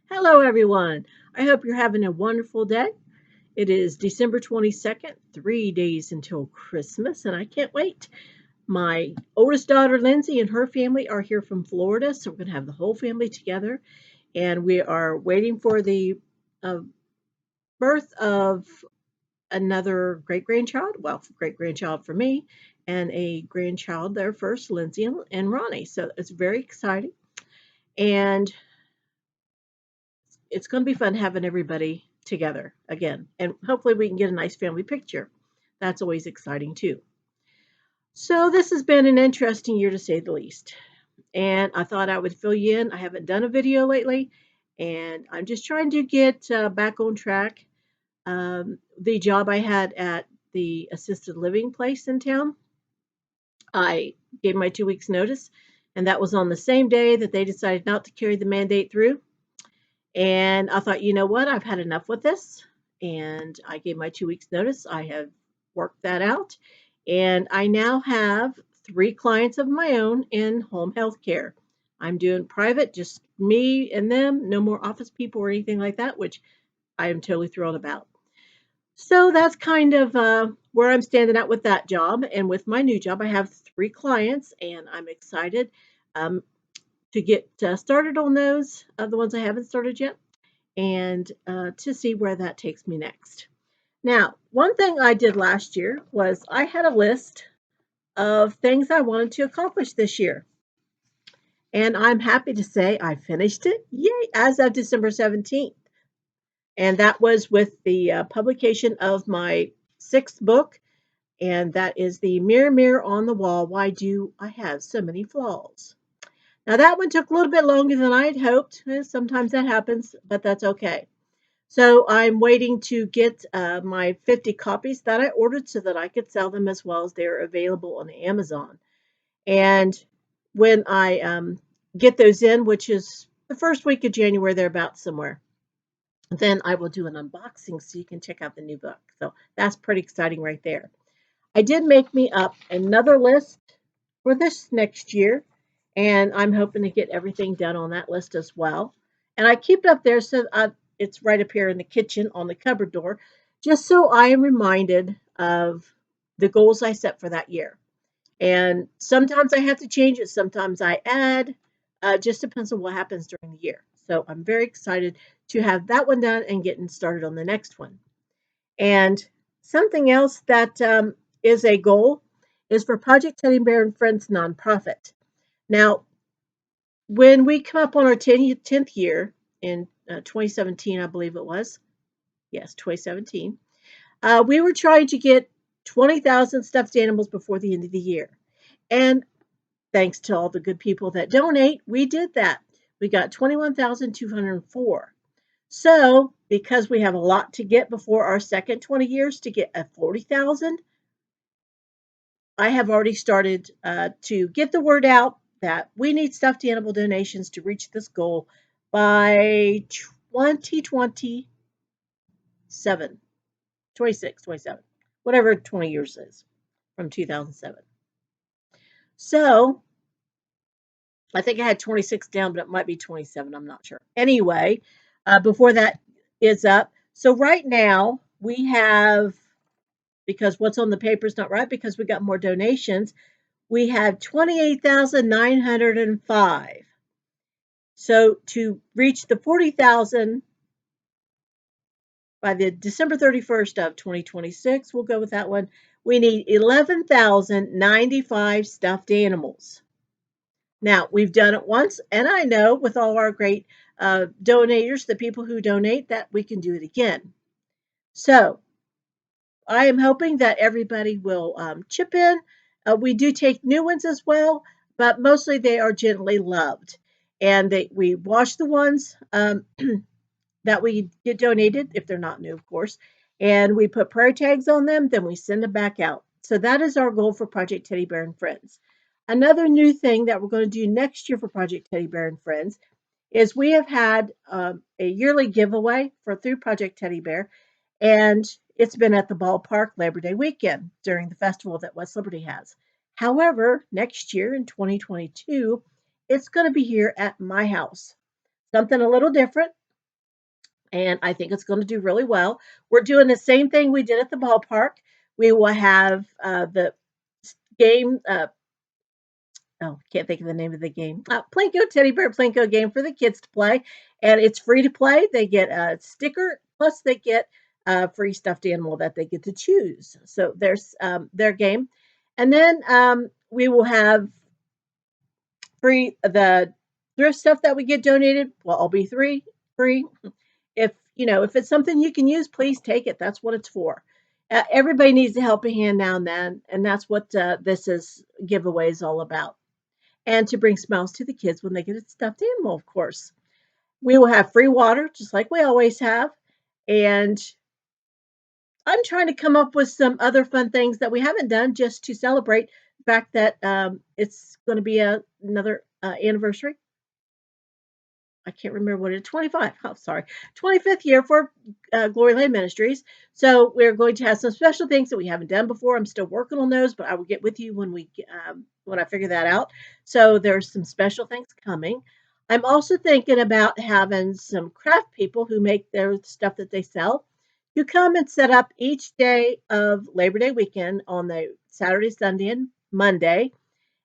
Hello, everyone. I hope you're having a wonderful day. It is December 22nd, 3 days until Christmas, and I can't wait. My oldest daughter, Lindsay, and her family are here from Florida, so we're going to have the whole family together, and we are waiting for the uh, birth of another great grandchild. Well, great grandchild for me, and a grandchild there first, Lindsay and Ronnie. So it's very exciting. And it's going to be fun having everybody together again. And hopefully we can get a nice family picture. That's always exciting too. So this has been an interesting year to say the least. And I thought I would fill you in. I haven't done a video lately, and I'm just trying to get back on track. The job I had at the assisted living place in town, I gave my 2 weeks notice, and that was on the same day that they decided not to carry the mandate through. And I thought, you know what? I've had enough with this. And I gave my 2 weeks notice. I have worked that out. And I now have three clients of my own in home health care. I'm doing private, just me and them, no more office people or anything like that, which I am totally thrilled about. So that's kind of where I'm standing at with that job. And with my new job, I have three clients, and I'm excited um, to get started on those, the ones I haven't started yet, and to see where that takes me next. Now, one thing I did last year was I had a list of things I wanted to accomplish this year. And I'm happy to say I finished it, yay, as of December 17th. And that was with the publication of my sixth book, and that is the Mirror, Mirror on the Wall, Why Do I Have So Many Flaws? Now, that one took a little bit longer than I had hoped. Sometimes that happens, but that's okay. So I'm waiting to get my 50 copies that I ordered so that I could sell them as well as they're available on Amazon. And when I get those in, which is the first week of January, they're about somewhere, then I will do an unboxing so you can check out the new book. So that's pretty exciting right there. I did make me up another list for this next year, and I'm hoping to get everything done on that list as well. And I keep it up there so it's right up here in the kitchen on the cupboard door, just so I am reminded of the goals I set for that year. And sometimes I have to change it, sometimes I add. Just depends on what happens during the year. So I'm very excited to have that one done and getting started on the next one. And something else that is a goal is for Project Teddy Bear and Friends nonprofit. Now, when we come up on our 10th year in 2017, I believe it was, yes, 2017, we were trying to get 20,000 stuffed animals before the end of the year. And thanks to all the good people that donate, we did that. We got 21,204. So, because we have a lot to get before our second 20 years to get a 40,000, I have already started to get the word out that we need stuffed animal donations to reach this goal by 2027, 26, 27, whatever 20 years is from 2007. So I think I had 26 down, but it might be 27. I'm not sure. Anyway, before that is up. So right now we have, because what's on the paper is not right because we got more donations, we have 28,905. So to reach the 40,000 by the December 31st of 2026, we'll go with that one. We need 11,095 stuffed animals. Now, we've done it once, and I know with all our great donators, the people who donate, that we can do it again. So I am hoping that everybody will chip in. We do take new ones as well, but mostly they are gently loved. And we wash the ones that we get donated, if they're not new, of course, and we put prayer tags on them, then we send them back out. So that is our goal for Project Teddy Bear and Friends. Another new thing that we're going to do next year for Project Teddy Bear and Friends is we have had a yearly giveaway for through Project Teddy Bear, and it's been at the ballpark Labor Day weekend during the festival that West Liberty has. However, next year in 2022, it's going to be here at my house. Something a little different. and I think it's going to do really well. We're doing the same thing we did at the ballpark. We will have the game. Oh, can't think of the name of the game. Plinko Teddy Bear Plinko game for the kids to play, and it's free to play. They get a sticker, plus they get a free stuffed animal that they get to choose. So there's their game, and then we will have free the thrift stuff that we get donated. Will all be free. If if it's something you can use, please take it. That's what it's for. Everybody needs a helping hand now and then, and that's what this is giveaway is all about, and to bring smiles to the kids when they get a stuffed animal, of course. We will have free water, just like we always have. And I'm trying to come up with some other fun things that we haven't done just to celebrate the fact that it's going to be another anniversary. I can't remember what it is, 25. Oh, sorry. 25th year for Glory Lane Ministries. So we're going to have some special things that we haven't done before. I'm still working on those, but I will get with you when I figure that out. So there's some special things coming. I'm also thinking about having some craft people who make their stuff that they sell who come and set up each day of Labor Day weekend on the Saturday, Sunday, and Monday,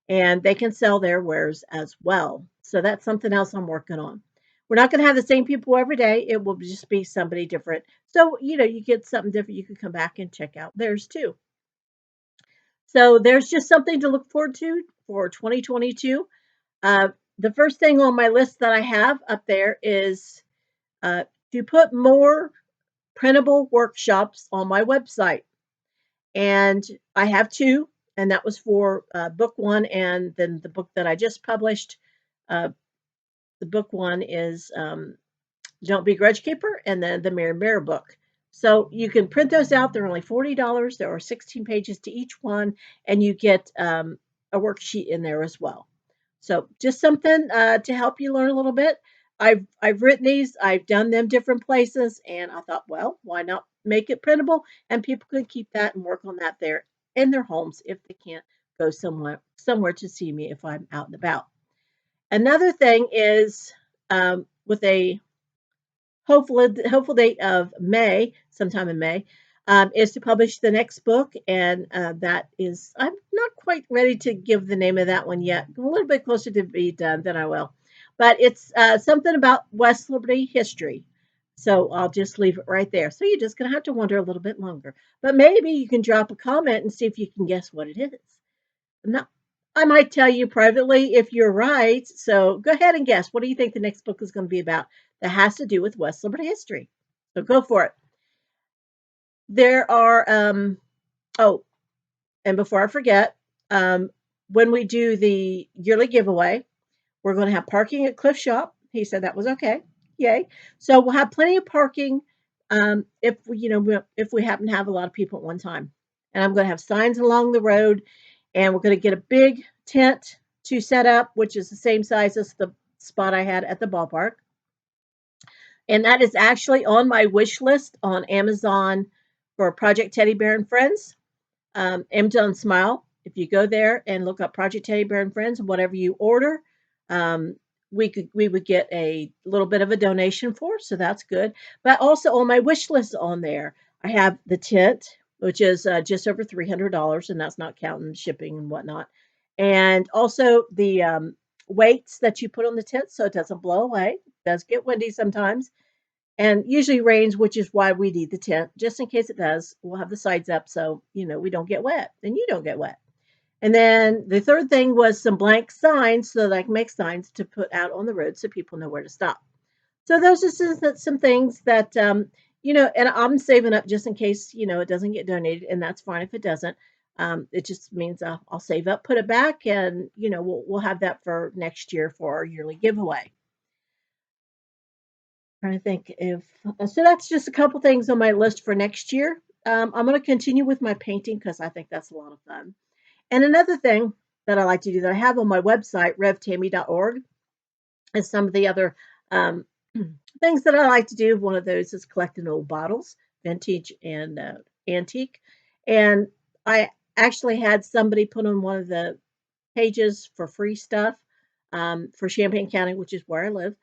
and they can sell their wares as well. So that's something else I'm working on. We're not going to have the same people every day. It will just be somebody different. So, you get something different. You can come back and check out theirs too. So there's just something to look forward to for 2022. Uh, the first thing on my list that I have up there is to put more printable workshops on my website. And I have two, and that was for book one and then the book that I just published. Uh, the book one is Don't Be Grudge Keeper, and then the Mirror Mirror book. So you can print those out. They're only $40. There are 16 pages to each one, and you get a worksheet in there as well. So just something to help you learn a little bit. I've written these. I've done them different places, and I thought, well, why not make it printable, and people can keep that and work on that there in their homes if they can't go somewhere to see me if I'm out and about. Another thing is with a hopeful date of May, sometime in May, is to publish the next book, and that is I'm not quite ready to give the name of that one yet. A little bit closer to be done than I will, but it's something about West Liberty history. So I'll just leave it right there. So you're just gonna have to wonder a little bit longer, but maybe you can drop a comment and see if you can guess what it is. No, I might tell you privately if you're right. So go ahead and guess. What do you think the next book is going to be about that has to do with West Liberty history? So go for it. There are, oh, and before I forget, when we do the yearly giveaway, we're going to have parking at Cliff Shop. He said that was okay. Yay. So we'll have plenty of parking if if we happen to have a lot of people at one time. And I'm going to have signs along the road, and we're going to get a big tent to set up, which is the same size as the spot I had at the ballpark. And that is actually on my wish list on Amazon for Project Teddy Bear and Friends. Amazon Smile. If you go there and look up Project Teddy Bear and Friends, whatever you order, um, we would get a little bit of a donation for, so that's good. But also on my wish list on there, I have the tent, which is just over $300, and that's not counting shipping and whatnot. And also the weights that you put on the tent so it doesn't blow away. It does get windy sometimes and usually rains, which is why we need the tent. Just in case it does, we'll have the sides up so we don't get wet and you don't get wet. And then the third thing was some blank signs so that I can make signs to put out on the road so people know where to stop. So those are some things that and I'm saving up just in case it doesn't get donated, and that's fine if it doesn't. It just means I'll save up, put it back, and we'll have that for next year for our yearly giveaway. Trying to think if so that's just a couple things on my list for next year. I'm going to continue with my painting because I think that's a lot of fun. And another thing that I like to do that I have on my website, revtammy.org, is some of the other things that I like to do. One of those is collecting old bottles, vintage and antique. And I actually had somebody put on one of the pages for free stuff for Champaign County, which is where I live.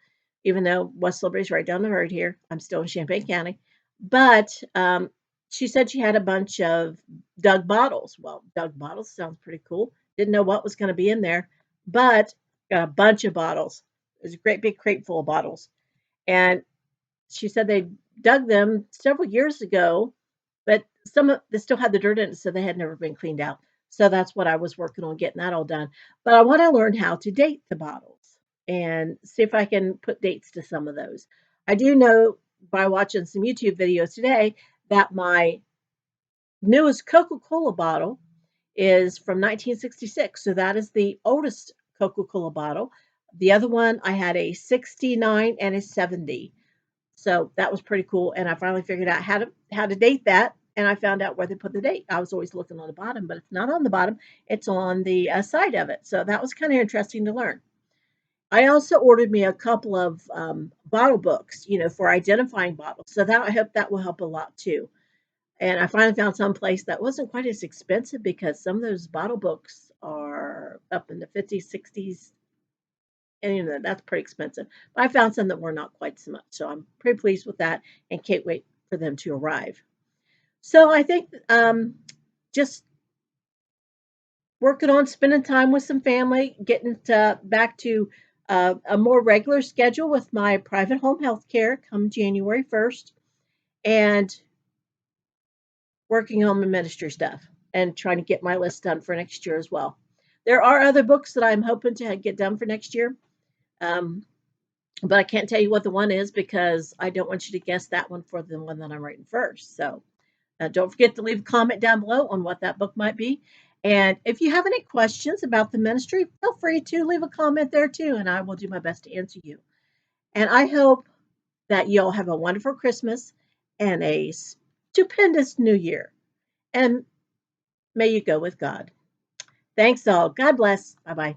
even though West Liberty's right down the road here. I'm still in Champaign County. But she said she had a bunch of Doug bottles. Well, Doug bottles sounds pretty cool. Didn't know what was going to be in there, but got a bunch of bottles. There's a great big crate full of bottles. And she said they dug them several years ago, but some of they still had the dirt in it, so they had never been cleaned out. So that's what I was working on getting that all done. But I want to learn how to date the bottles and see if I can put dates to some of those. I do know by watching some YouTube videos today that my newest Coca-Cola bottle is from 1966. So that is the oldest Coca-Cola bottle. The other one, I had a 69 and a 70. So that was pretty cool. And I finally figured out how to date that. And I found out where they put the date. I was always looking on the bottom, but it's not on the bottom. It's on the side of it. So that was kind of interesting to learn. I also ordered me a couple of bottle books, for identifying bottles. So that I hope that will help a lot too. And I finally found some place that wasn't quite as expensive because some of those bottle books are up in the 50s, 60s, and that's pretty expensive. But I found some that were not quite so much. So I'm pretty pleased with that and can't wait for them to arrive. So I think just working on spending time with some family, getting back to a more regular schedule with my private home health care come January 1st, and working on my ministry stuff and trying to get my list done for next year as well. There are other books that I'm hoping to get done for next year, um, but I can't tell you what the one is because I don't want you to guess that one for the one that I'm writing first. So don't forget to leave a comment down below on what that book might be. And if you have any questions about the ministry, feel free to leave a comment there too, and I will do my best to answer you. And I hope that you'll have a wonderful Christmas and a stupendous New Year. And may you go with God. Thanks all. God bless. Bye bye.